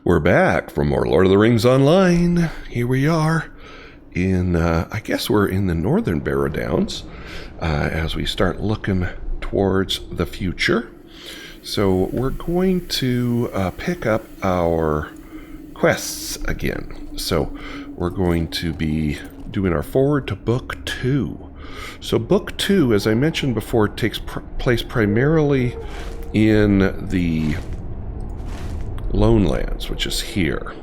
We're back for more Lord of the Rings Online. Here we are in, I guess we're in the northern Barrow Downs as we start looking towards the future. So we're going to pick up our quests again. So we're going to be doing our forward to Book 2. So Book 2, as I mentioned before, takes place primarily in the Lone Lands, which is here.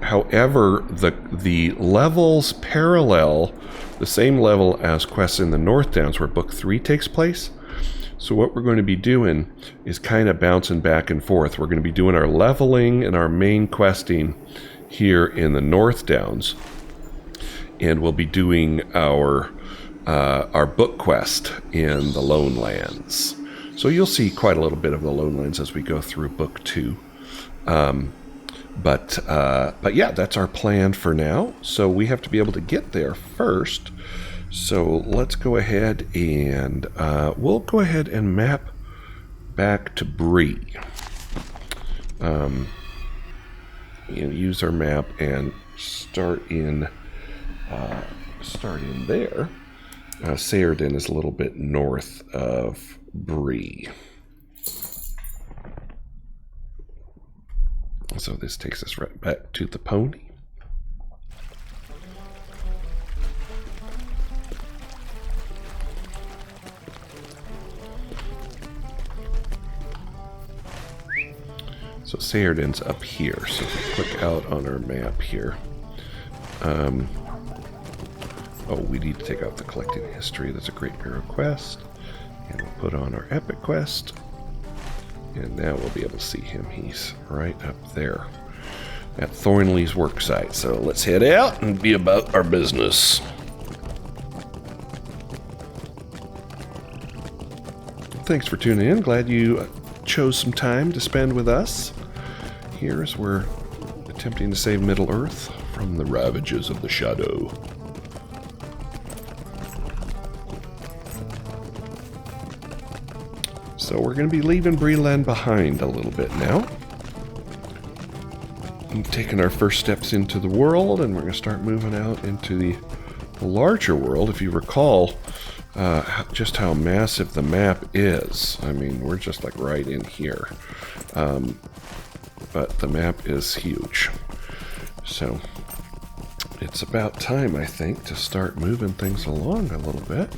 However, the levels parallel the same level as quests in the North Downs, where Book 3 takes place. So what we're going to be doing is kind of bouncing back and forth. We're going to be doing our leveling and our main questing here in the North Downs, and we'll be doing our book quest in the Lone Lands. So you'll see quite a little bit of the Lone Lands as we go through Book 2. But yeah, that's our plan for now. So we have to be able to get there first. So let's go ahead and we'll go ahead and map back to Bree. And use our map and start in there. Sayerden is a little bit north of Bree. So this takes us right back to the pony. So Sayerden's up here. So if we click out on our map here. Oh, we need to take out the collecting history. That's a Great Barrow quest. And we'll put on our epic quest. And now we'll be able to see him. He's right up there at Thornley's worksite. So let's head out and be about our business. Thanks for tuning in. Glad you chose some time to spend with us. Here as we're attempting to save Middle-earth from the ravages of the Shadow. So we're going to be leaving Breeland behind a little bit now. And taking our first steps into the world, and we're going to start moving out into the larger world. If you recall just how massive the map is. I mean, we're just like right in here. But the map is huge. So it's about time, I think, to start moving things along a little bit.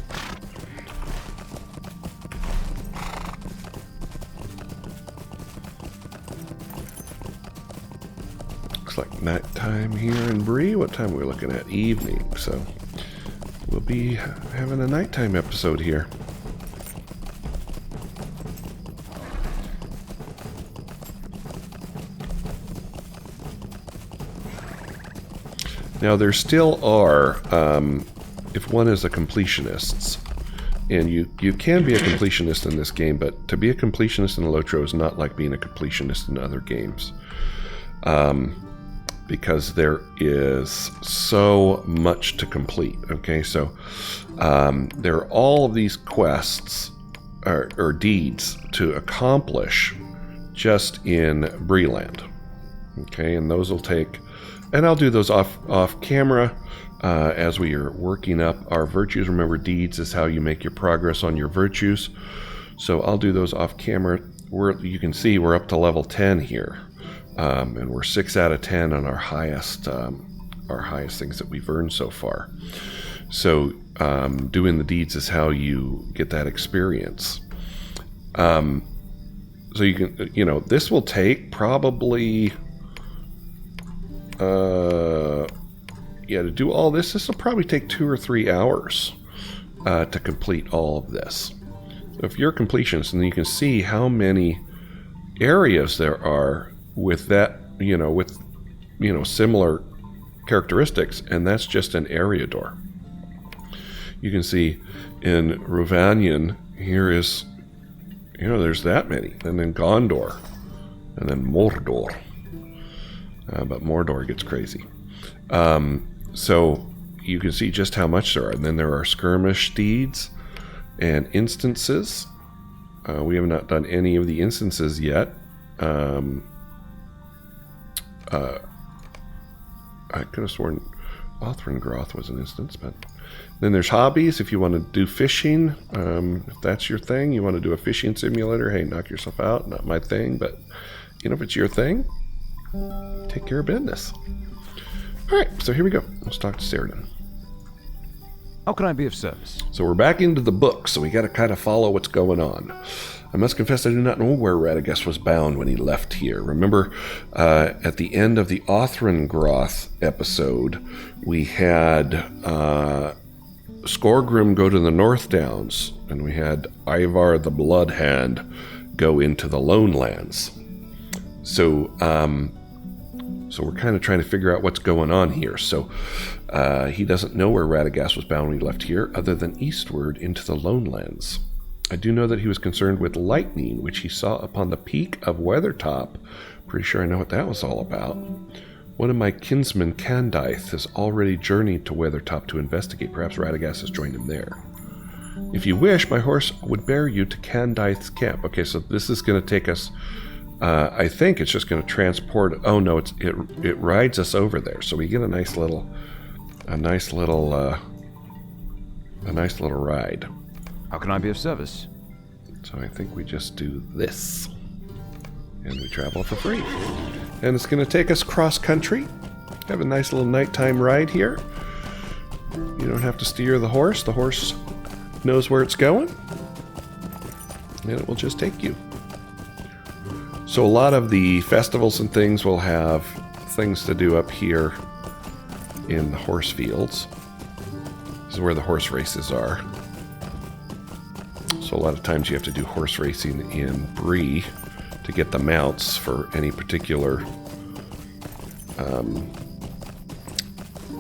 Like nighttime here in Bree. What time are we looking at? Evening. So we'll be having a nighttime episode here. Now there still are, if one is a completionist, and you can be a completionist in this game, but to be a completionist in LotRO is not like being a completionist in other games. Because there is so much to complete. Okay, so there are all of these quests or deeds to accomplish just in Breeland. Okay, and those will take, and I'll do those off camera as we are working up our virtues. Remember, deeds is how you make your progress on your virtues. So I'll do those off camera. You can see we're up to level 10 here. And we're 6 out of 10 on our highest things that we've earned so far. So doing the deeds is how you get that experience. So you can, this will take probably, to do all this will probably take 2 or 3 hours to complete all of this. So if you're a completionist, and you can see how many areas there are with that, similar characteristics, and that's just an area door. You can see in Rhovanion, here is, there's that many, and then Gondor, and then Mordor. But Mordor gets crazy. So you can see just how much there are. And then there are skirmish deeds and instances. We have not done any of the instances yet. I could have sworn Othrengroth was an instance, but then there's hobbies. If you want to do fishing, if that's your thing, you want to do a fishing simulator, hey, knock yourself out. Not my thing, but if it's your thing, take care of business. All right, so here we go. Let's talk to Dunedain. How can I be of service? So we're back into the book, so we got to kind of follow what's going on. I must confess I do not know where Radagast was bound when he left here. Remember, at the end of the Othrengroth episode, we had Skorgrim go to the North Downs, and we had Ivar the Bloodhand go into the Lone Lands. So we're kind of trying to figure out what's going on here. So he doesn't know where Radagast was bound when he left here, other than eastward into the Lone Lands. I do know that he was concerned with lightning, which he saw upon the peak of Weathertop. Pretty sure I know what that was all about. One of my kinsmen, Candaith, has already journeyed to Weathertop to investigate. Perhaps Radagast has joined him there. If you wish, my horse would bear you to Candaith's camp. Okay, so this is going to take us... I think it's just going to transport... Oh no, it rides us over there, so we get a nice little ride. How can I be of service? So I think we just do this. And we travel for free. And it's going to take us cross-country. Have a nice little nighttime ride here. You don't have to steer the horse. The horse knows where it's going. And it will just take you. So a lot of the festivals and things will have things to do up here in the horse fields. This is where the horse races are. So a lot of times you have to do horse racing in Bree to get the mounts for any particular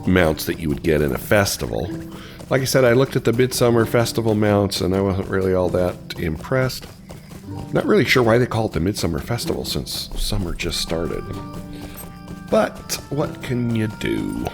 mounts that you would get in a festival. Like I said, I looked at the Midsummer Festival mounts and I wasn't really all that impressed. Not really sure why they call it the Midsummer Festival since summer just started. But what can you do?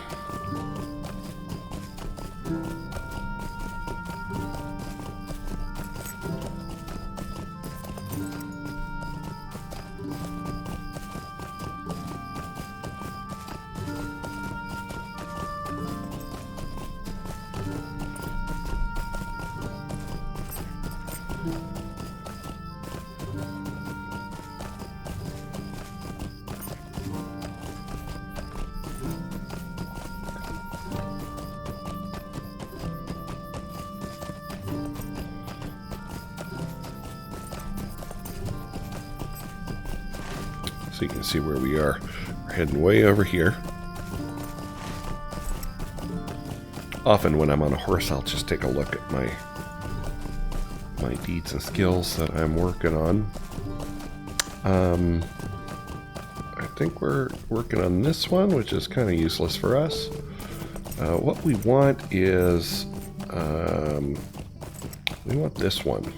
So you can see where we are. We're heading way over here. Often when I'm on a horse, I'll just take a look at my deeds and skills that I'm working on. I think we're working on this one, which is kind of useless for us. What we want is... we want this one.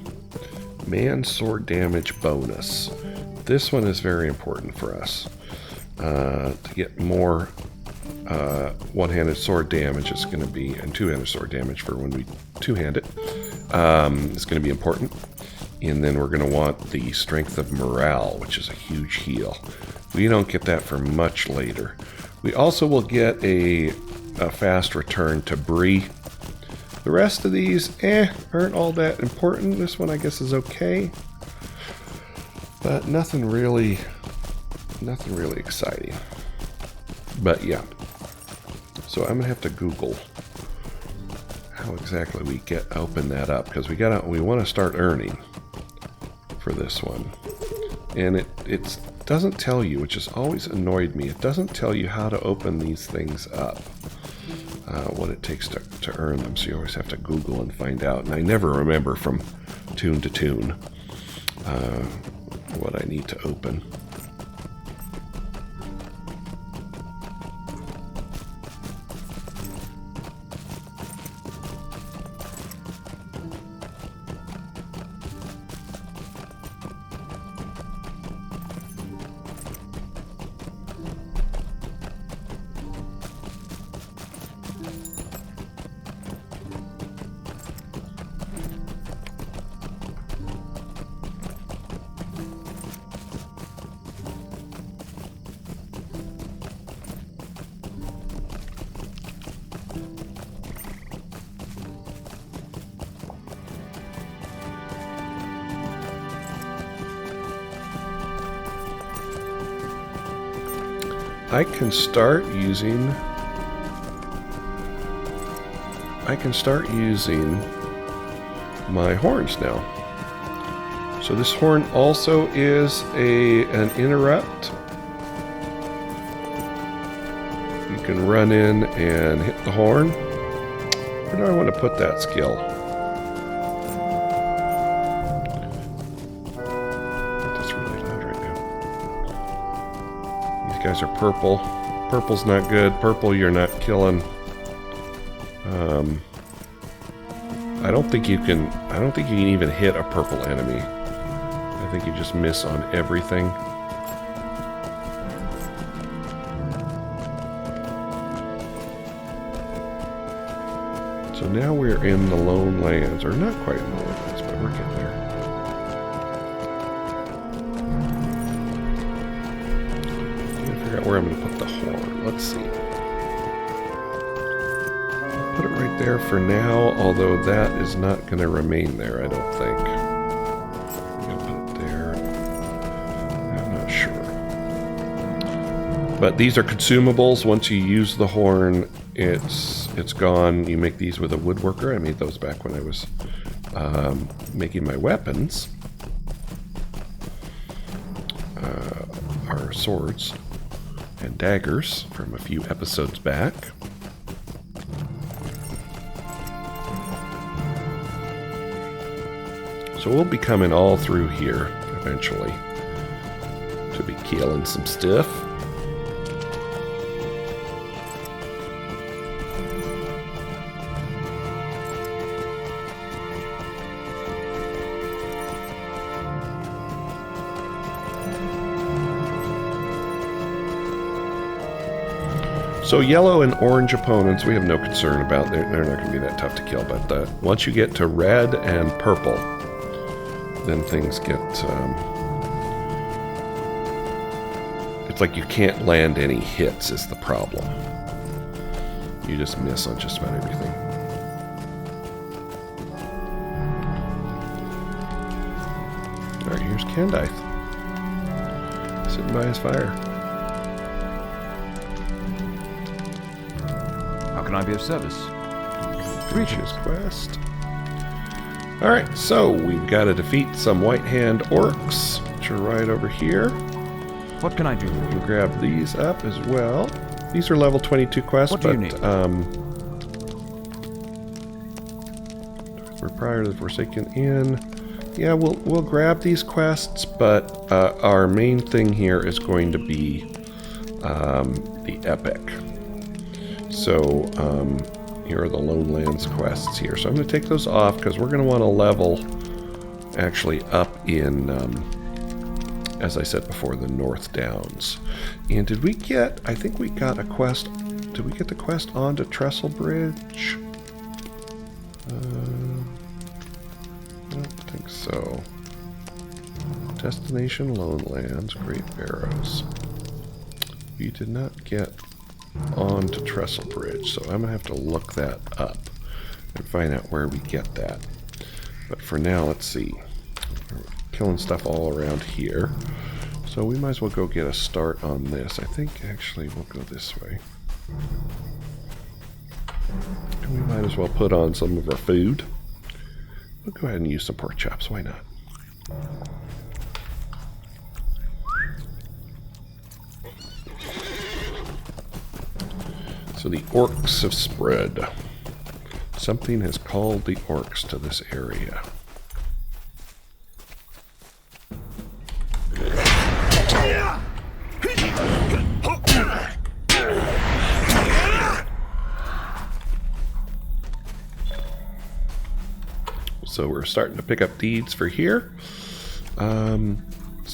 Man sword damage bonus. This one is very important for us. To get more one-handed sword damage, it's going to be, and two-handed sword damage for when we two-hand it. It's going to be important. And then we're going to want the strength of morale, which is a huge heal. We don't get that for much later. We also will get a fast return to Bree. The rest of these, aren't all that important. This one, I guess, is okay. But nothing really exciting. But yeah. So I'm gonna have to Google how exactly we open that up, because we want to start earning for this one. And it doesn't tell you, which has always annoyed me. It doesn't tell you how to open these things up. What it takes to earn them. So you always have to Google and find out. And I never remember from tune to tune what I need to open. I can start using my horns now. So this horn also is an interrupt. You can run in and hit the horn. Where do I want to put that skill? That's really loud right now. These guys are purple. Purple's not good. Purple, you're not killing. I don't think you can even hit a purple enemy. I think you just miss on everything. So now we're in the Lone Lands, or not quite in the Lone Lands, but we're getting there. Can't figure out where I'm going to put the horn. Let's see. I'll put it right there for now, although that is not going to remain there, I don't think. But these are consumables. Once you use the horn, it's gone. You make these with a woodworker. I made those back when I was making my weapons. Our swords and daggers from a few episodes back. So we'll be coming all through here eventually to be killing some stuff. So yellow and orange opponents, we have no concern about. They're not going to be that tough to kill. But once you get to red and purple, then things get... it's like you can't land any hits is the problem. You just miss on just about everything. Alright, here's Candaith. Sitting by his fire. How can I be of service? Reaches quest. Alright, so we've got to defeat some white hand orcs, which are right over here. What can I do? We can grab these up as well. These are level 22 quests, what do you need? We're prior to the Forsaken Inn. Yeah, we'll grab these quests, but our main thing here is going to be the epic. So here are the Lone Lands quests here. So I'm going to take those off because we're going to want to level actually up in, as I said before, the North Downs. And did we get, I think we got a quest, did we get the quest onto Trestle Bridge? I don't think so. Destination Lone Lands, Great Barrows. We did not get onto Trestle Bridge, so I'm gonna have to look that up and find out where we get that. But for now, let's see. We're killing stuff all around here, so we might as well go get a start on this. I think actually we'll go this way. And we might as well put on some of our food. We'll go ahead and use some pork chops, why not? So the orcs have spread. Something has called the orcs to this area. So we're starting to pick up deeds for here. So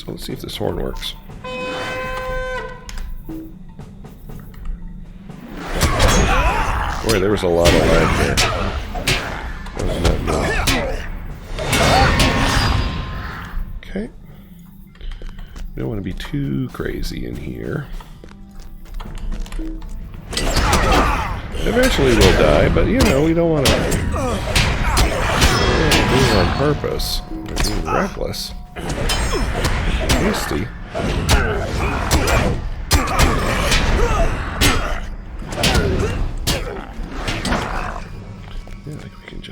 let's see if this horn works. Boy, there was a lot of lag there. That was not good. Okay. We don't want to be too crazy in here. Eventually we'll die, but you know, we don't want to do it on purpose. We're being reckless. Hasty.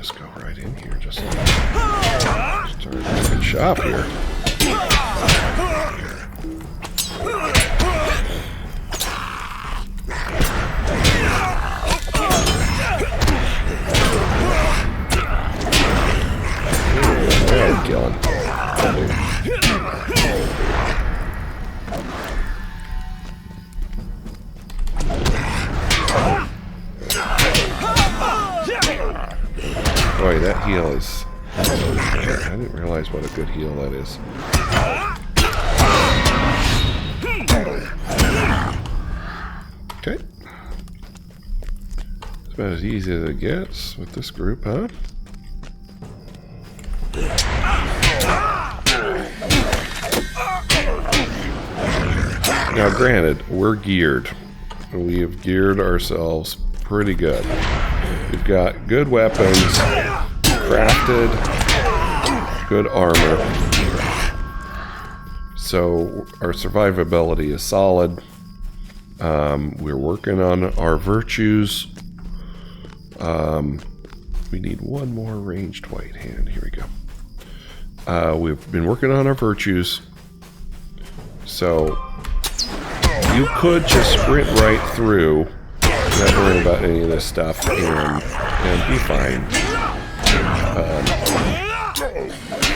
just go right in here. Just start making shop here. Yeah, killing. Boy, that heal is... I didn't realize what a good heal that is. Okay. It's about as easy as it gets with this group, huh? Now, granted, we're geared. We have geared ourselves pretty good. We've got good weapons, crafted, good armor. So our survivability is solid. We're working on our virtues. We need one more ranged white hand. Here we go. We've been working on our virtues. So you could just sprint right through, not worrying about any of this stuff, and be fine.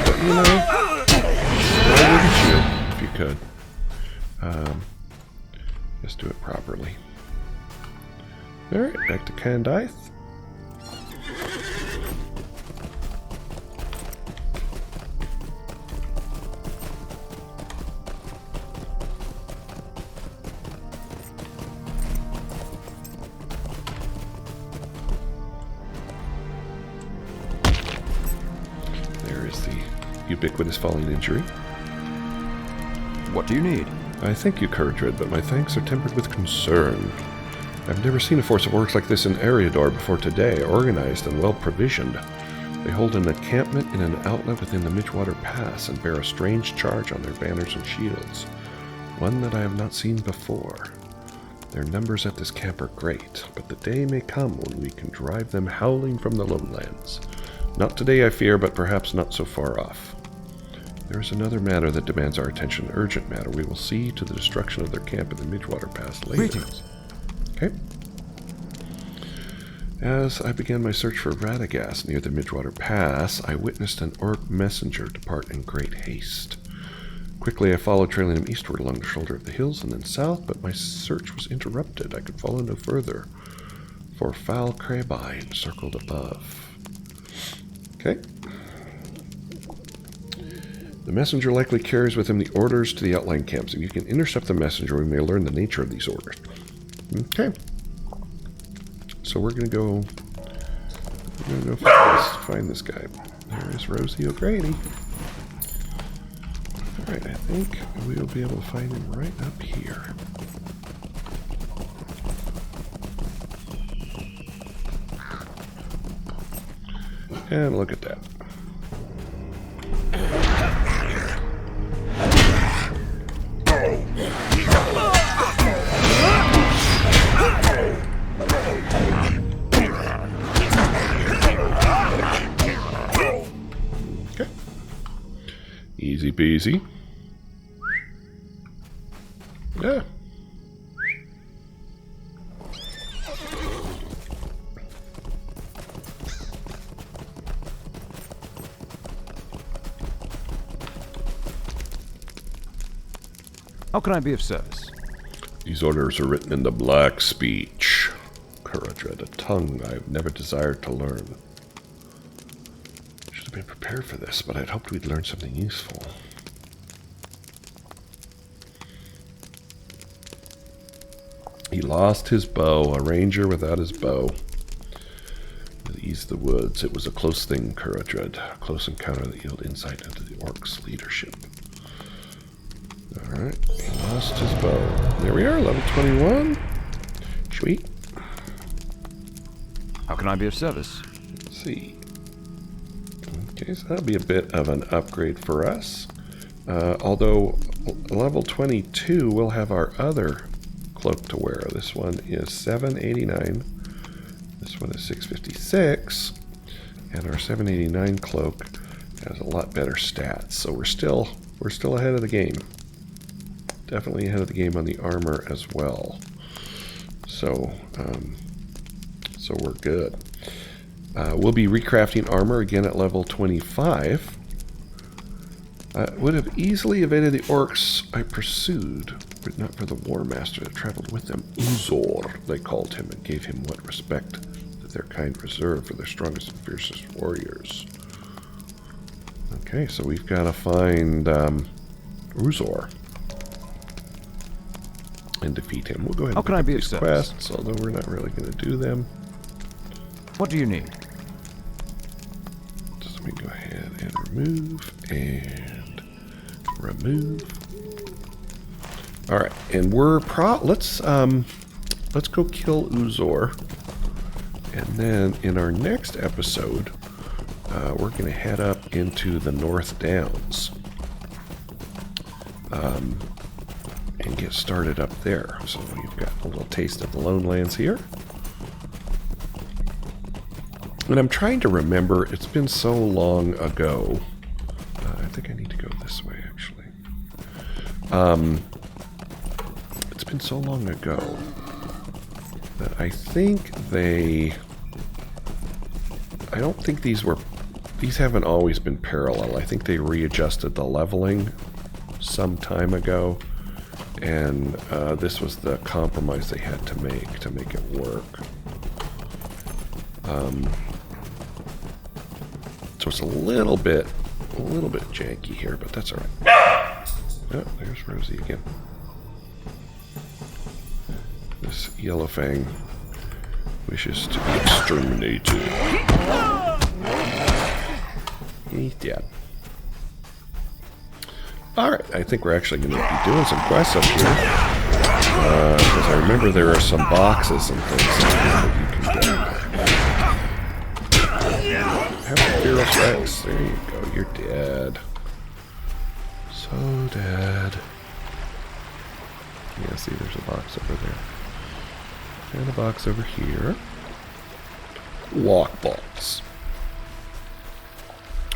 But you know, why wouldn't you if you could? Just do it properly. Alright, back to Candaith. Ubiquitous falling injury. What do you need? I thank you, Courage, but my thanks are tempered with concern. I've never seen a force of orcs like this in Eriador before today, organized and well provisioned. They hold an encampment in an outlet within the Midgewater Pass and bear a strange charge on their banners and shields, one that I have not seen before. Their numbers at this camp are great, but the day may come when we can drive them howling from the lowlands. Not today, I fear, but perhaps not so far off. There is another matter that demands our attention, an urgent matter. We will see to the destruction of their camp in the Midgewater Pass later. Greetings. Okay. As I began my search for Radagast near the Midgewater Pass, I witnessed an orc messenger depart in great haste. Quickly I followed, trailing him eastward along the shoulder of the hills and then south, but my search was interrupted. I could follow no further, for foul crabine circled above. Okay. The messenger likely carries with him the orders to the outlying camps. If you can intercept the messenger, we may learn the nature of these orders. Okay. So we're going to go find this guy. There is Rosie O'Grady. Alright, I think we'll be able to find him right up here. And look at that. Okay. Easy peasy. Yeah. How can I be of service? These orders are written in the Black Speech. Courage, a tongue I've never desired to learn. Should have been prepared for this, but I'd hoped we'd learn something useful. He lost his bow, a ranger without his bow. Ease the woods. It was a close thing, Courage, a close encounter that yielded insight into the orcs' leadership. Alright, he lost his bow. There we are, level 21. Sweet. How can I be of service? Let's see. Okay, so that'll be a bit of an upgrade for us. Although, level 22, we'll have our other cloak to wear. This one is 789. This one is 656. And our 789 cloak has a lot better stats, so we're still ahead of the game. Definitely ahead of the game on the armor as well. So so we're good. We'll be recrafting armor again at level 25. Would have easily evaded the orcs I pursued, but not for the war master that traveled with them. Uzor, they called him, and gave him what respect that their kind reserved for their strongest and fiercest warriors. Okay, so we've got to find Uzor and defeat him. We'll go ahead and How can I be of these service? quests, although we're not really going to do them. What do you need? Just let me go ahead and remove and remove. All right, and we're let's go kill Uzor, and then in our next episode, we're going to head up into the North Downs and get started up there. So you've got a little taste of the Lone Lands here. And I'm trying to remember, it's been so long ago. I think I need to go this way, actually. It's been so long ago that I think I don't think these haven't always been parallel. I think they readjusted the leveling some time ago. And this was the compromise they had to make it work. So it's a little bit janky here, but that's all right. Oh, there's Rosie again. This yellow fang wishes to be exterminated. He's dead. Alright, I think we're actually going to be doing some quests up here. Because I remember there are some boxes and things that you can get. Have a fearless Rex. There you go, you're dead. So dead. Yeah, see, there's a box over there. And a box over here. Lockbox.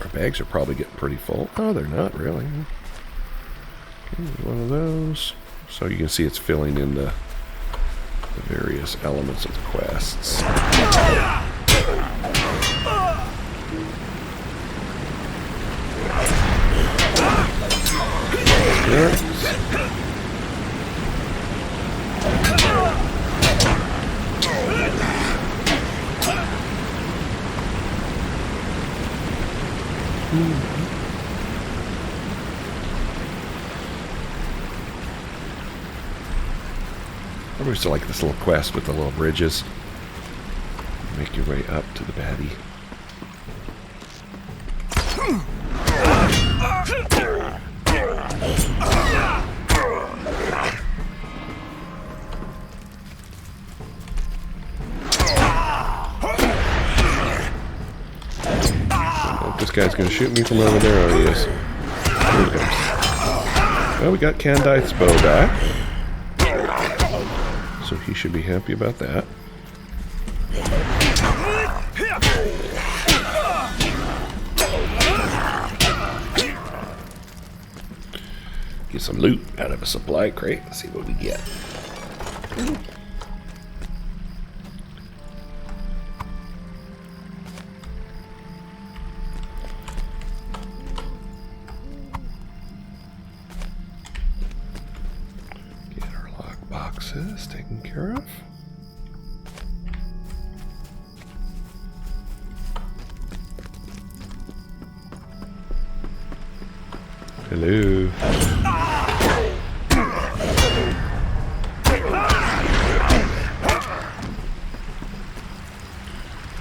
Our bags are probably getting pretty full. Oh, they're not really. Okay, one of those. So you can see it's filling in the various elements of the quests. Good. I always like this little quest with the little bridges. Make your way up to the baddie. Oh, this guy's gonna shoot me from over there. Oh, he is. Here he comes. Well, we got Candaith's bow back. So he should be happy about that. Get some loot out of a supply crate. Let's see what we get. Boxes taken care of. Hello.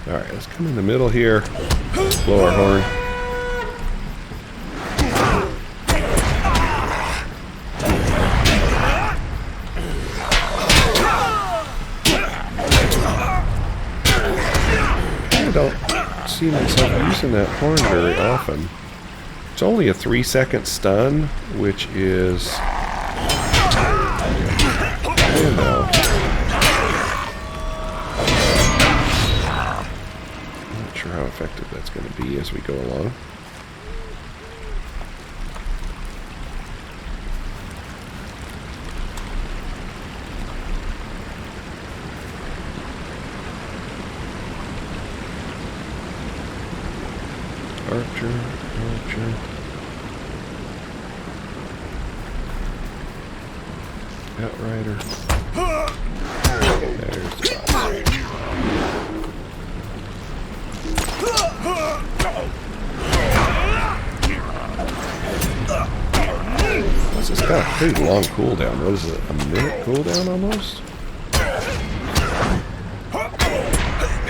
Alright, let's come in the middle here. Blow our horn. I don't see myself using that horn very often. It's only a 3-second stun, which is, you know, I'm not sure sure how effective that's going to be as we go along. Archer. Outrider. There's the boss. It's got a pretty long cooldown. What is it? A minute cooldown almost?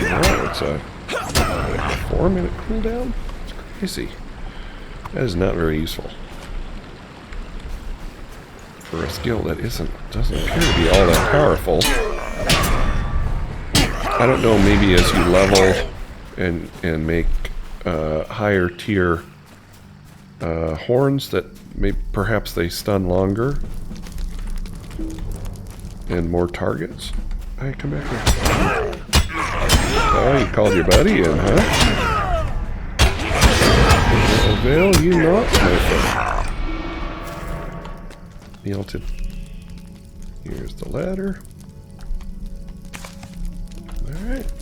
Oh, it's a 4-minute cooldown? It's crazy. That is not very useful. For a skill that doesn't appear to be all that powerful. I don't know, maybe as you level and make higher tier horns that perhaps they stun longer and more targets. Hey, come back here. Oh, you called your buddy in, huh? Avail you not, my friend. Melted. Here's the ladder. Alright.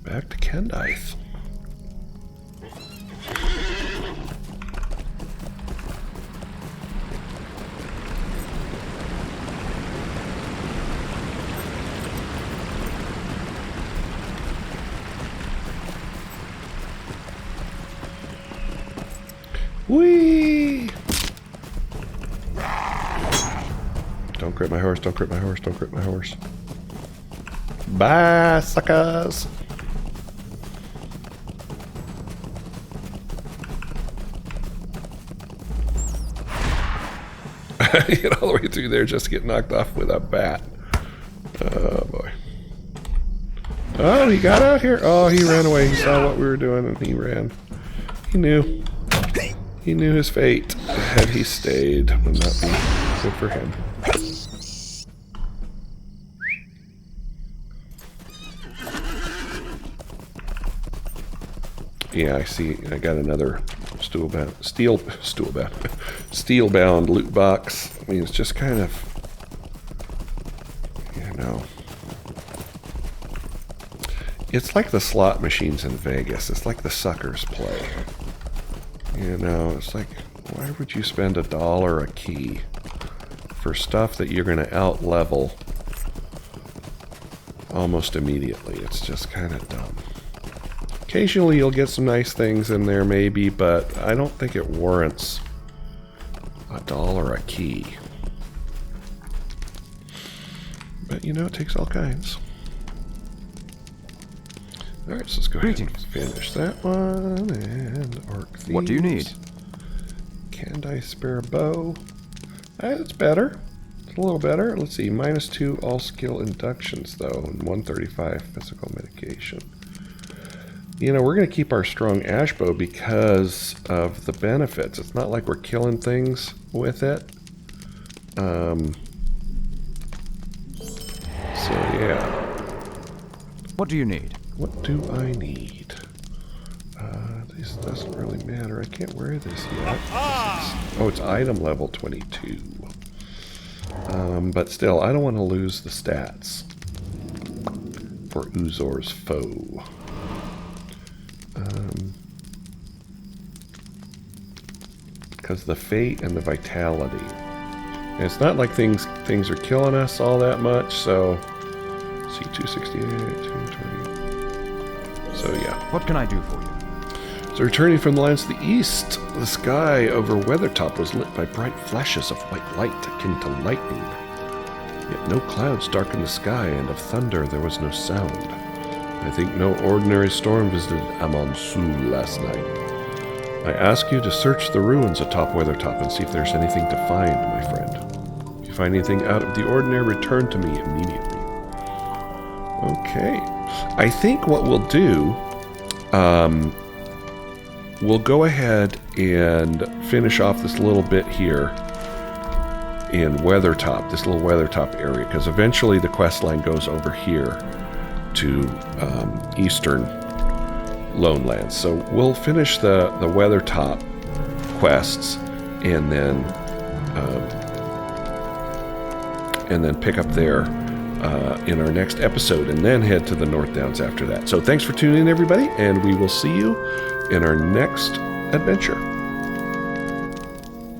Back to Candaith. Whee! Don't grip my horse, don't grip my horse, don't grip my horse. Bye, suckers! Get all the way through there just to get knocked off with a bat. Oh, boy. Oh, he got out here? Oh, he ran away. He saw what we were doing and he ran. He knew. He knew his fate. Had he stayed, would not be good for him. Yeah, I see. I got another steel-bound loot box. I mean, it's just kind of, you know, it's like the slot machines in Vegas. It's like the suckers play. You know, it's like, why would you spend $1 a key for stuff that you're going to out-level almost immediately? It's just kind of dumb. Occasionally you'll get some nice things in there maybe, but I don't think it warrants $1 a key. But you know, it takes all kinds. Alright, so let's go ahead and finish that one. And Arc Thieves. What do you need? Candaith spare bow. That's better. It's a little better. Let's see, -2 all skill inductions though, and 135 physical medication. You know, we're going to keep our strong ash bow because of the benefits. It's not like we're killing things with it. So, yeah. What do you need? What do I need? This doesn't really matter. I can't wear this yet. Oh, it's item level 22. But still, I don't want to lose the stats for Uzor's foe. Because the fate and the vitality. And it's not like things are killing us all that much, so see 268, 220. So yeah. What can I do for you? So returning from the lands of the east, the sky over Weathertop was lit by bright flashes of white light akin to lightning. Yet no clouds darkened the sky, and of thunder there was no sound. I think no ordinary storm visited Amonsu last night. I ask you to search the ruins atop Weathertop and see if there's anything to find, my friend. If you find anything out of the ordinary, return to me immediately. Okay. I think what we'll do, we'll go ahead and finish off this little bit here in Weathertop, this little Weathertop area, because eventually the quest line goes over here to eastern Lone Lands. So we'll finish the Weathertop quests and then pick up there in our next episode, and then head to the North Downs after that. So thanks for tuning in, everybody, and we will see you in our next adventure.